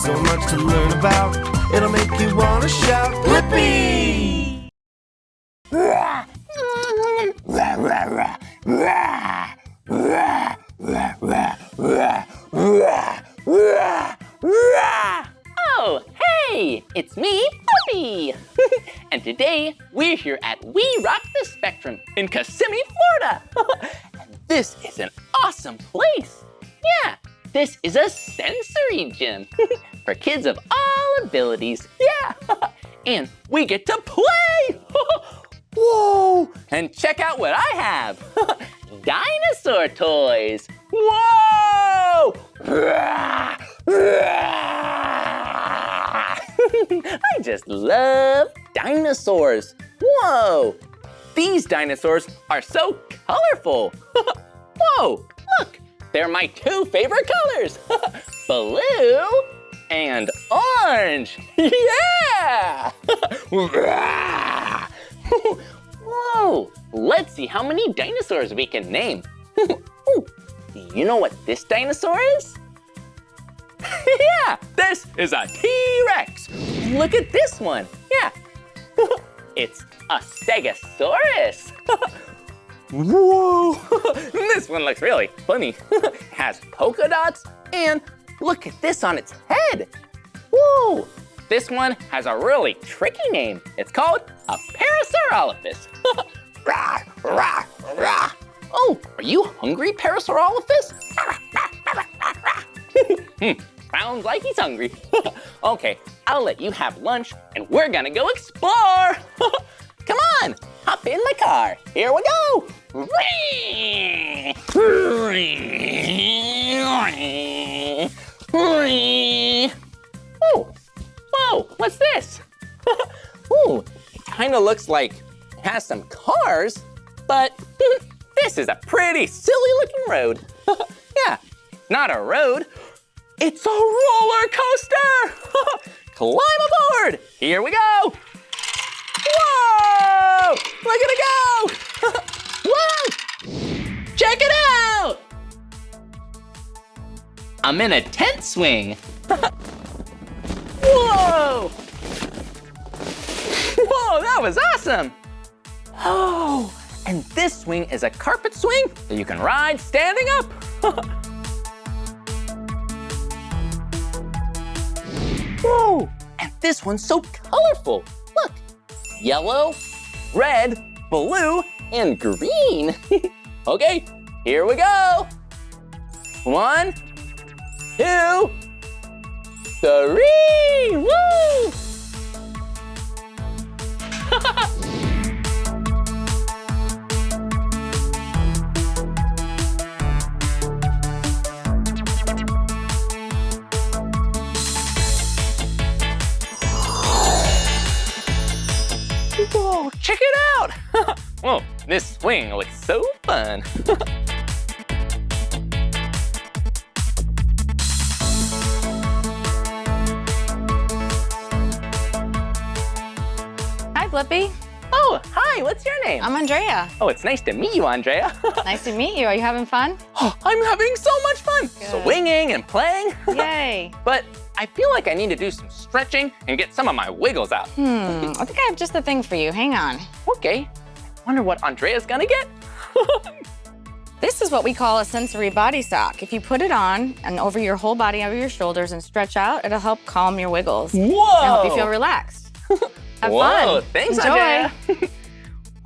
So much to learn about. It'll make you want to shout, Blippi! Oh, hey! It's me, Blippi! And today, we're here at We Rock the Spectrum in Kissimmee, Florida! And this is an awesome place! Yeah, this is a sensory gym for kids of all abilities, yeah! And we get to play! Whoa! And check out what I have! Dinosaur toys! Whoa! I just love dinosaurs. Whoa! These dinosaurs are so colorful. Whoa, look, they're my two favorite colors. Blue and orange. Yeah! Whoa, let's see how many dinosaurs we can name. Do you know what this dinosaur is? Yeah, this is a T-Rex. Look at this one. Yeah, it's a Stegosaurus. Whoa, this one looks really funny. Has polka dots, and look at this on its head. Whoa, this one has a really tricky name. It's called a Parasaurolophus. Oh, are you hungry, Parasaurolophus? Sounds like he's hungry. Okay, I'll let you have lunch and we're gonna go explore. Come on, hop in the car. Here we go. Oh, whoa, what's this? Ooh, it kind of looks like it has some cars, but this is a pretty silly looking road. Yeah, not a road. It's a roller coaster! Climb aboard! Here we go! Whoa! Look at it go! Whoa! Check it out! I'm in a tent swing. Whoa! Whoa, that was awesome! Oh, and this swing is a carpet swing that you can ride standing up. Whoa, and this one's so colorful. Look, yellow, red, blue, and green. Okay, here we go. 1, 2, 3, woo! Whoa, check it out! Whoa, this swing looks so fun. Hi, Blippi. Oh, hi, what's your name? I'm Andrea. Oh, it's nice to meet you, Andrea. Nice to meet you. Are you having fun? Oh, I'm having so much fun. Good. Swinging and playing. Yay. But I feel like I need to do some stretching and get some of my wiggles out. I think I have just the thing for you. Hang on. Okay, I wonder what Andrea's gonna get. This is what we call a sensory body sock. If you put it on and over your whole body, over your shoulders and stretch out, it'll help calm your wiggles. Whoa! It'll help you feel relaxed. Have Whoa, fun. Thanks, Enjoy. Andrea.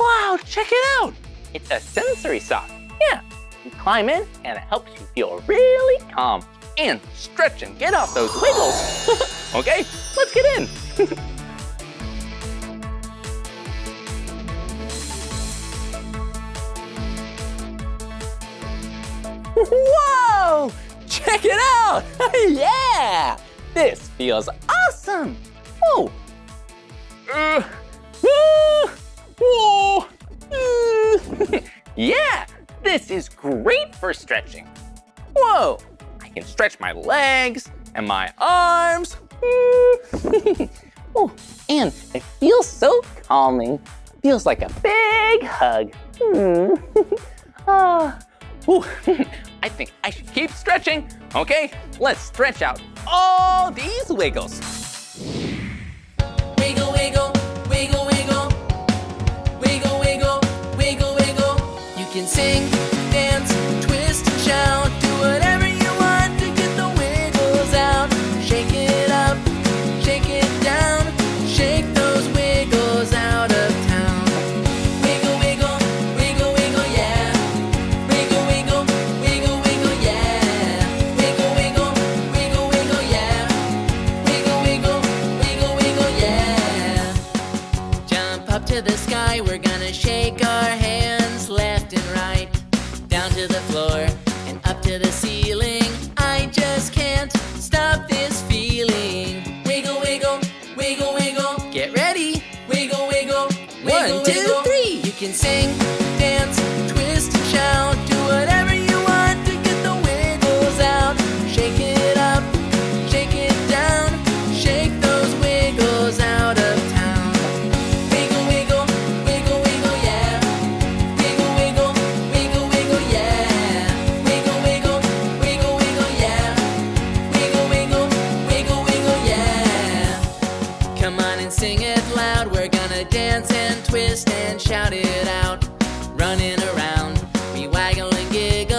Wow, check it out. It's a sensory sock. Yeah, you climb in and it helps you feel really calm and stretch and get off those wiggles. Okay, let's get in. Whoa, check it out. Yeah, this feels awesome. Whoa. Whoa. Yeah, this is great for stretching. Whoa, I can stretch my legs and my arms. Oh, and it feels so calming. Feels like a big hug. I think I should keep stretching. Okay, let's stretch out all these wiggles. Wiggle, wiggle, wiggle, wiggle. Wiggle, wiggle, wiggle, wiggle. You can sing, dance, twist, and shout. Do whatever you want to get the wiggles out. Shake it up, shake it down. Shake those wiggles out of town. Wiggle, wiggle, wiggle, wiggle, yeah. Wiggle, wiggle, wiggle, wiggle, yeah. Wiggle, wiggle, wiggle, wiggle, yeah. Wiggle, wiggle, wiggle, wiggle, yeah. Jump up to the sky, we're gonna shake our hands left and right. Down to the floor and up to the ceiling. I just can't stop this feeling. Wiggle, wiggle, wiggle, wiggle. Get ready. Wiggle, wiggle, wiggle, 1, 2, wiggle. 3. You can sing, dance, twist, and shout. Do whatever you want to get the wiggles out. Shake it up, shake it down. Shake those wiggles out of town. Wiggle, wiggle, wiggle, wiggle, yeah. Wiggle, wiggle, wiggle, wiggle, yeah. Wiggle, wiggle, wiggle, wiggle, yeah. Wiggle, wiggle, wiggle, wiggle, yeah. Come on and sing it loud. We're gonna dance and twist and shout it out. Running around, we waggle and giggle.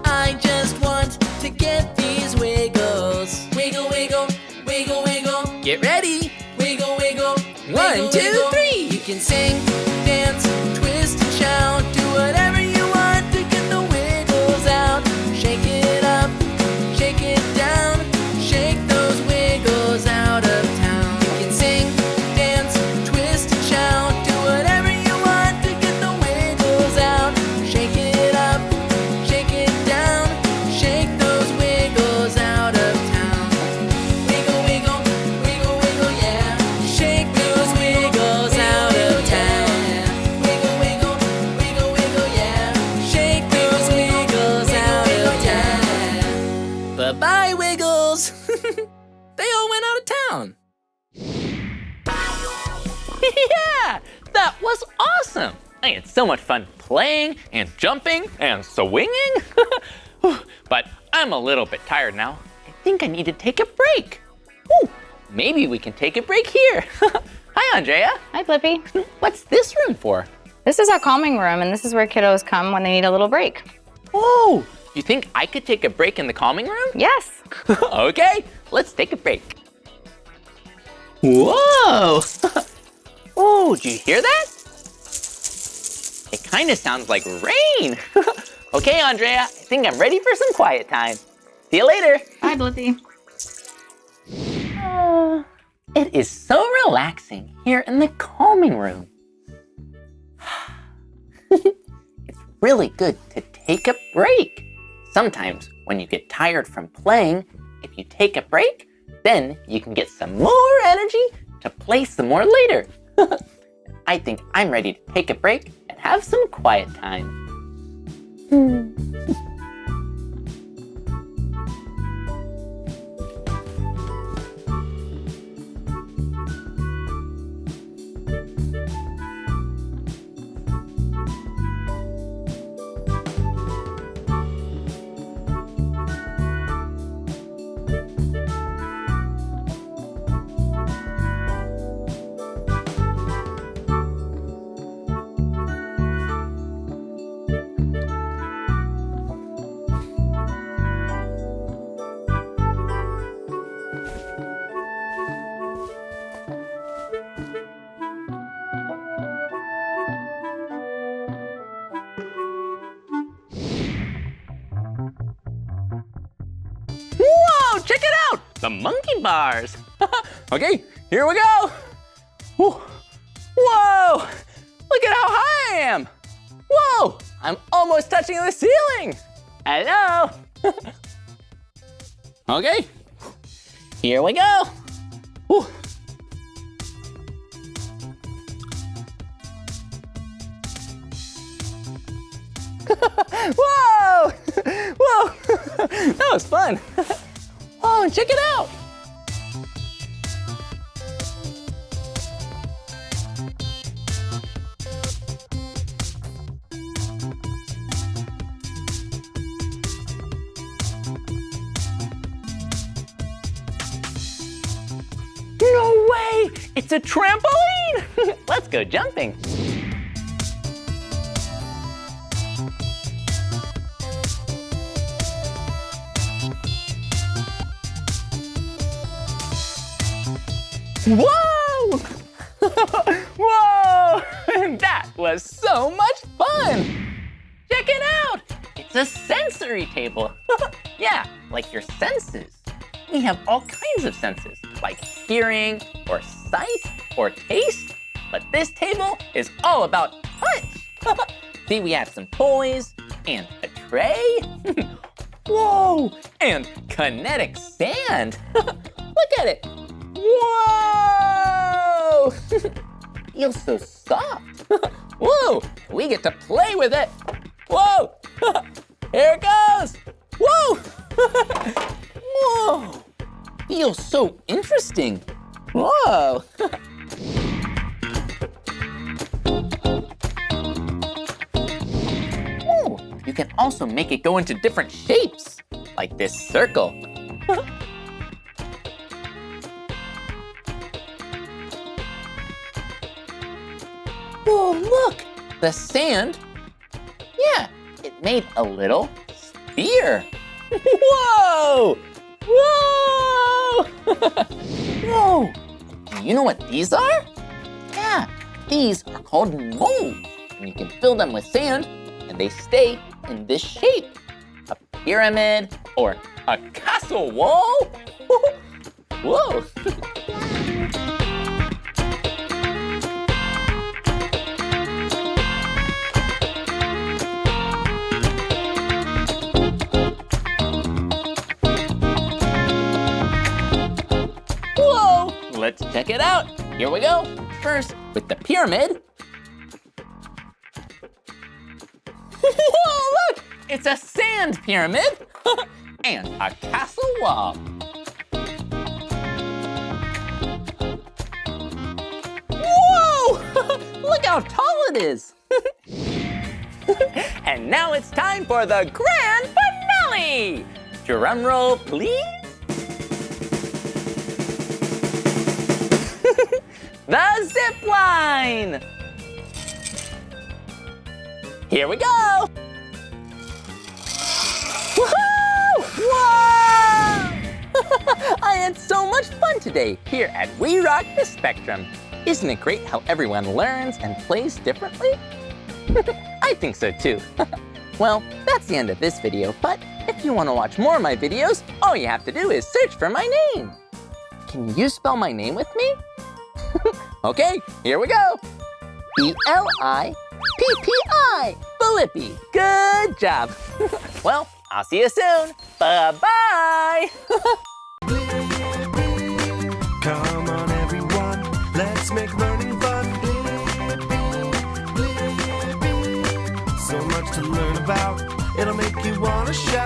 I just want to get these wiggles. Wiggle, wiggle, wiggle, wiggle. Get ready. Wiggle, wiggle, 1, 2, 3. You can sing, dance, twist, and shout. Do whatever you want to get the wiggles out. Shake it up, shake it down. Shake those wiggles out of town. You can sing, dance, twist, and shout. Do whatever you want to get the wiggles out. Shake it up, shake it down. Shake those wiggles out of town. Wiggle, wiggle, wiggle, wiggle, yeah. Shake those wiggles out of town. Wiggle, wiggle, wiggle, wiggle, yeah. Shake those wiggles out of town. Bye-bye, wiggles. They all went out of town. Yeah, that was awesome. I had so much fun playing and jumping and swinging. But I'm a little bit tired now. I think I need to take a break. Ooh, maybe we can take a break here. Hi, Andrea. Hi, Blippi. What's this room for? This is our calming room, and this is where kiddos come when they need a little break. Oh, you think I could take a break in the calming room? Yes. Okay, let's take a break. Whoa! Oh, did you hear that? It kind of sounds like rain. Okay, Andrea, I think I'm ready for some quiet time. See you later. Bye, Blippi. It is so relaxing here in the calming room. It's really good to take a break. Sometimes when you get tired from playing, if you take a break, then you can get some more energy to play some more later. I think I'm ready to take a break and have some quiet time. Whoa, check it out! The monkey bars. Okay, here we go. Whoa, look at how high I am. Whoa, I'm almost touching the ceiling. Hello. Okay, here we go. Whew. Whoa! Whoa! That was fun. Whoa, check it out. It's a trampoline! Let's go jumping. Whoa! Whoa! That was so much fun! Check it out! It's a sensory table. Yeah, like your senses. We have all kinds of senses, like hearing, or sight, or taste. But this table is all about touch. See, we have some toys, and a tray. Whoa! And kinetic sand. Look at it. Whoa! Feels so soft. Whoa! We get to play with it. Whoa! Here it goes. Whoa! Whoa! Feels so interesting. Whoa! Whoa! You can also make it go into different shapes, like this circle. Whoa, look! The sand, yeah, it made a little sphere. Whoa! Whoa! Whoa! Do you know what these are? Yeah, these are called molds. And you can fill them with sand, and they stay in this shape. A pyramid or a castle wall. Whoa! Let's check it out. Here we go. First, with the pyramid. Whoa, look! It's a sand pyramid and a castle wall. Whoa! Look how tall it is. And now it's time for the grand finale. Drum roll, please. The Zipline! Here we go! Woohoo! Whoa! I had so much fun today here at We Rock the Spectrum. Isn't it great how everyone learns and plays differently? I think so too. Well, that's the end of this video, but if you want to watch more of my videos, all you have to do is search for my name. Can you spell my name with me? Okay, here we go. B-L-I-P-P-I, Blippi. Good job. Well, I'll see you soon. Bye-bye. Come on, everyone, let's make learning fun. So much to learn about, it'll make you want to shout.